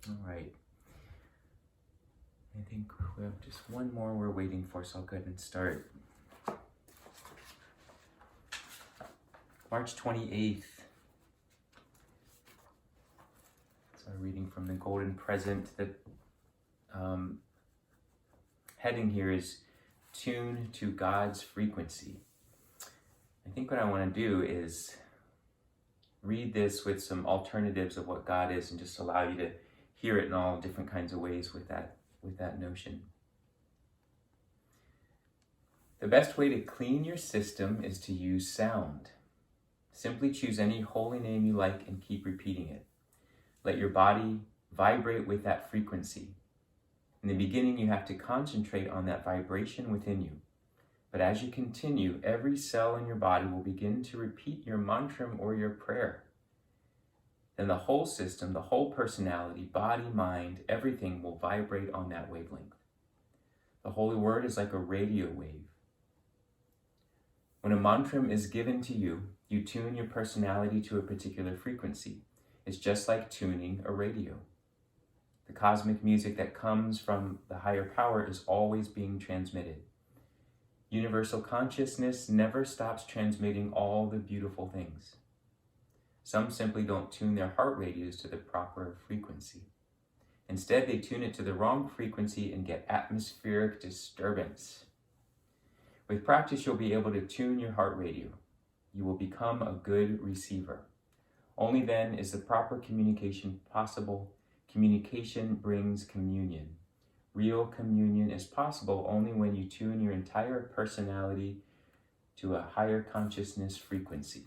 All right. I think we have just one more we're waiting for, so I'll go ahead and start. March 28th. So reading from the Golden Present. The heading here is Tune to God's Frequency. I think what I want to do is read this with some alternatives of what God is and just allow you to hear it in all different kinds of ways with that notion. The best way to clean your system is to use sound. Simply choose any holy name you like and keep repeating it. Let your body vibrate with that frequency. In the beginning, you have to concentrate on that vibration within you. But as you continue, every cell in your body will begin to repeat your mantram or your prayer. Then the whole system, the whole personality, body, mind, everything will vibrate on that wavelength. The holy word is like a radio wave. When a mantram is given to you, you tune your personality to a particular frequency. It's just like tuning a radio. The cosmic music that comes from the higher power is always being transmitted. Universal consciousness never stops transmitting all the beautiful things. Some simply don't tune their heart radios to the proper frequency. Instead, they tune it to the wrong frequency and get atmospheric disturbance. With practice, you'll be able to tune your heart radio. You will become a good receiver. Only then is the proper communication possible. Communication brings communion. Real communion is possible only when you tune your entire personality to a higher consciousness frequency.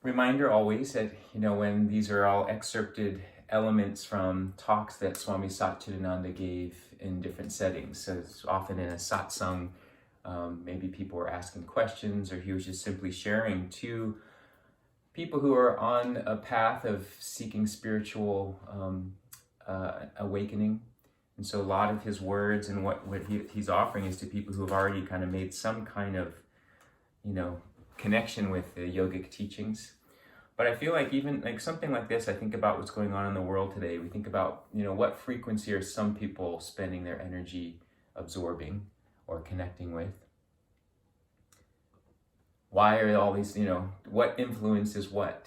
Reminder always that, when these are all excerpted elements from talks that Swami Satchidananda gave in different settings. So it's often in a satsang, maybe people were asking questions, or he was just simply sharing to people who are on a path of seeking spiritual awakening. And so a lot of his words and what he's offering is to people who have already kind of made some kind of, connection with the yogic teachings. But I feel like even like something like this, I think about what's going on in the world today. We think about, what frequency are some people spending their energy absorbing or connecting with? Why are all these, what influences what?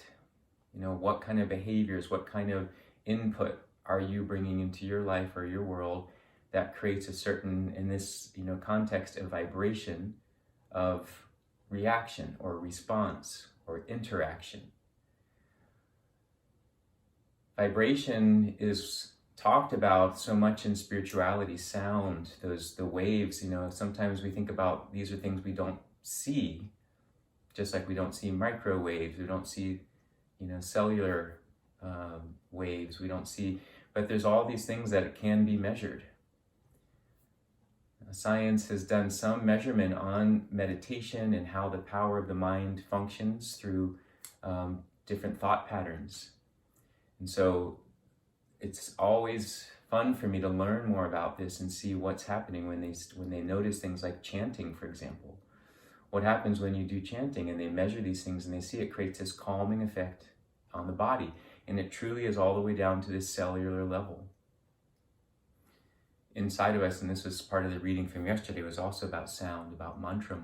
What kind of behaviors, what kind of input are you bringing into your life or your world that creates a certain, in this, context of vibration of reaction or response or interaction. Vibration is talked about so much in spirituality, sound, the waves, sometimes we think about these are things we don't see, just like we don't see microwaves, we don't see, cellular waves, we don't see, but there's all these things that can be measured. Science has done some measurement on meditation and how the power of the mind functions through different thought patterns. And so it's always fun for me to learn more about this and see what's happening when they notice things like chanting, for example. What happens when you do chanting and they measure these things and they see it creates this calming effect on the body. And it truly is all the way down to this cellular level. Inside of us, and this was part of the reading from yesterday, was also about sound, about mantram.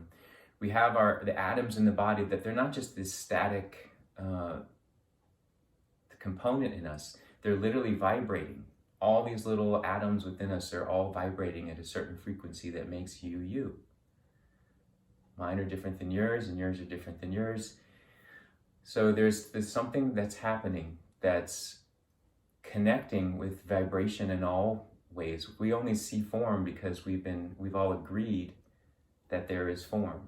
We have the atoms in the body that they're not just this static component in us. They're literally vibrating. All these little atoms within us are all vibrating at a certain frequency that makes you, you. Mine are different than yours, and yours are different than yours. So there's something that's happening that's connecting with vibration in all ways. We only see form because we've all agreed that there is form.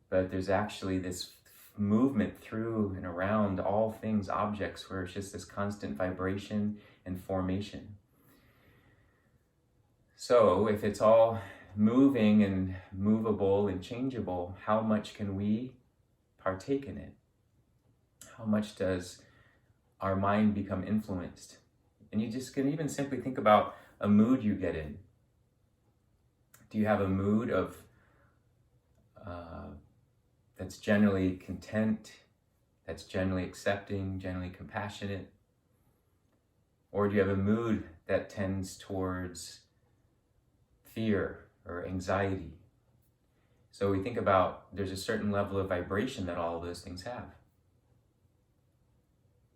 But there's actually this movement through and around all things, objects, where it's just this constant vibration and formation. So if it's all moving and movable and changeable, how much can we partake in it? How much does our mind become influenced? And you just can even simply think about a mood you get in. Do you have a mood of that's generally content, that's generally accepting, generally compassionate? Or do you have a mood that tends towards fear or anxiety? So we think about, there's a certain level of vibration that all of those things have.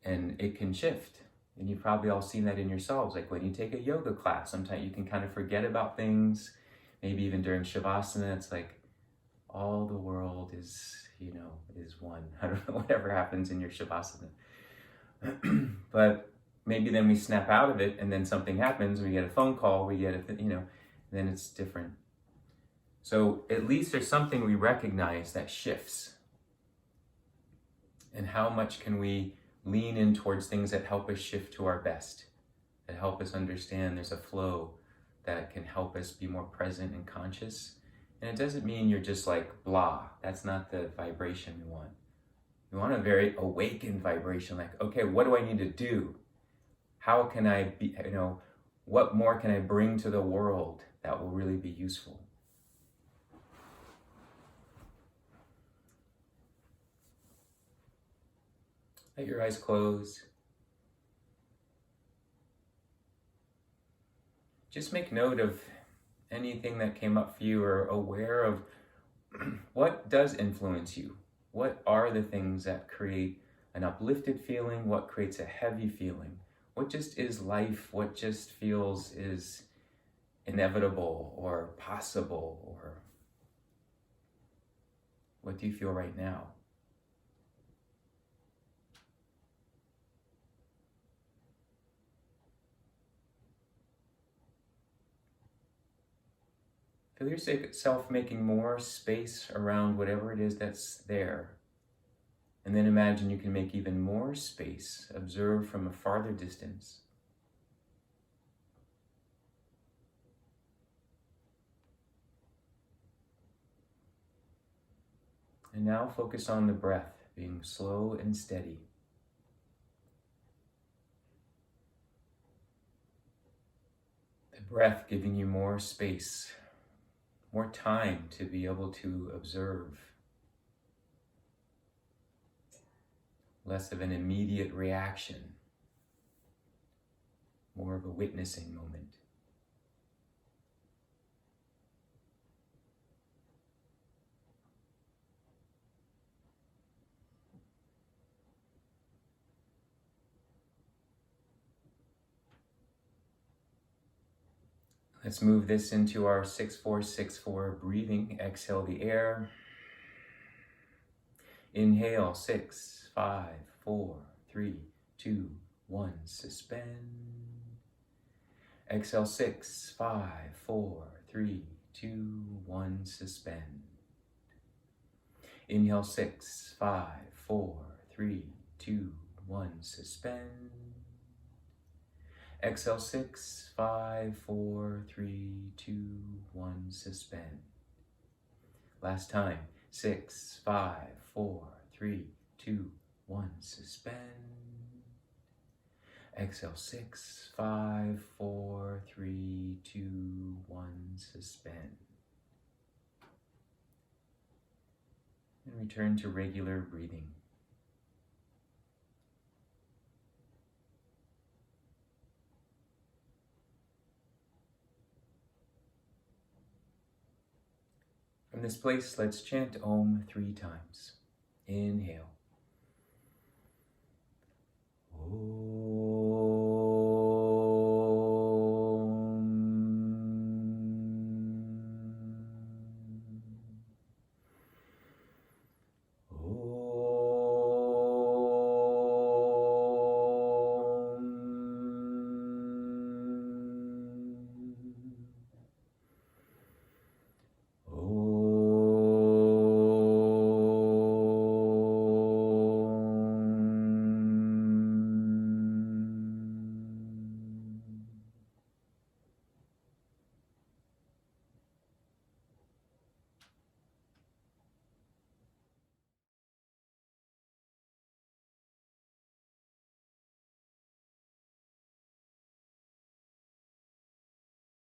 And it can shift. And you've probably all seen that in yourselves. Like when you take a yoga class, sometimes you can kind of forget about things. Maybe even during Shavasana, it's like all the world is, is one. I don't know, whatever happens in your Shavasana. But maybe then we snap out of it and then something happens, we get a phone call, we get then it's different. So at least there's something we recognize that shifts. And how much can we lean in towards things that help us shift to our best, that help us understand there's a flow that can help us be more present and conscious. And it doesn't mean you're just like blah. That's not the vibration we want. We want a very awakened vibration, like, okay, what do I need to do? How can I be, what more can I bring to the world that will really be useful? Let your eyes close. Just make note of anything that came up for you, or aware of what does influence you. What are the things that create an uplifted feeling? What creates a heavy feeling? What just is life? What just feels is inevitable or possible? Or what do you feel right now? Feel yourself making more space around whatever it is that's there. And then imagine you can make even more space, observe from a farther distance. And now focus on the breath, being slow and steady. The breath giving you more space, more time to be able to observe. Less of an immediate reaction, more of a witnessing moment. Let's move this into our 6-4-6-4 breathing. Exhale the air. Inhale, 6, 5, 4, 3, 2, 1, suspend. Exhale, 6, 5, 4, 3, 2, 1, suspend. Inhale, 6, 5, 4, 3, 2, 1, suspend. Exhale, 6, 5, 4, 3, 2, 1, suspend. Last time. 6, 5, 4, 3, 2, 1, suspend. Exhale, 6, 5, 4, 3, 2, 1, suspend. And return to regular breathing. From this place, let's chant Om 3 times. Inhale.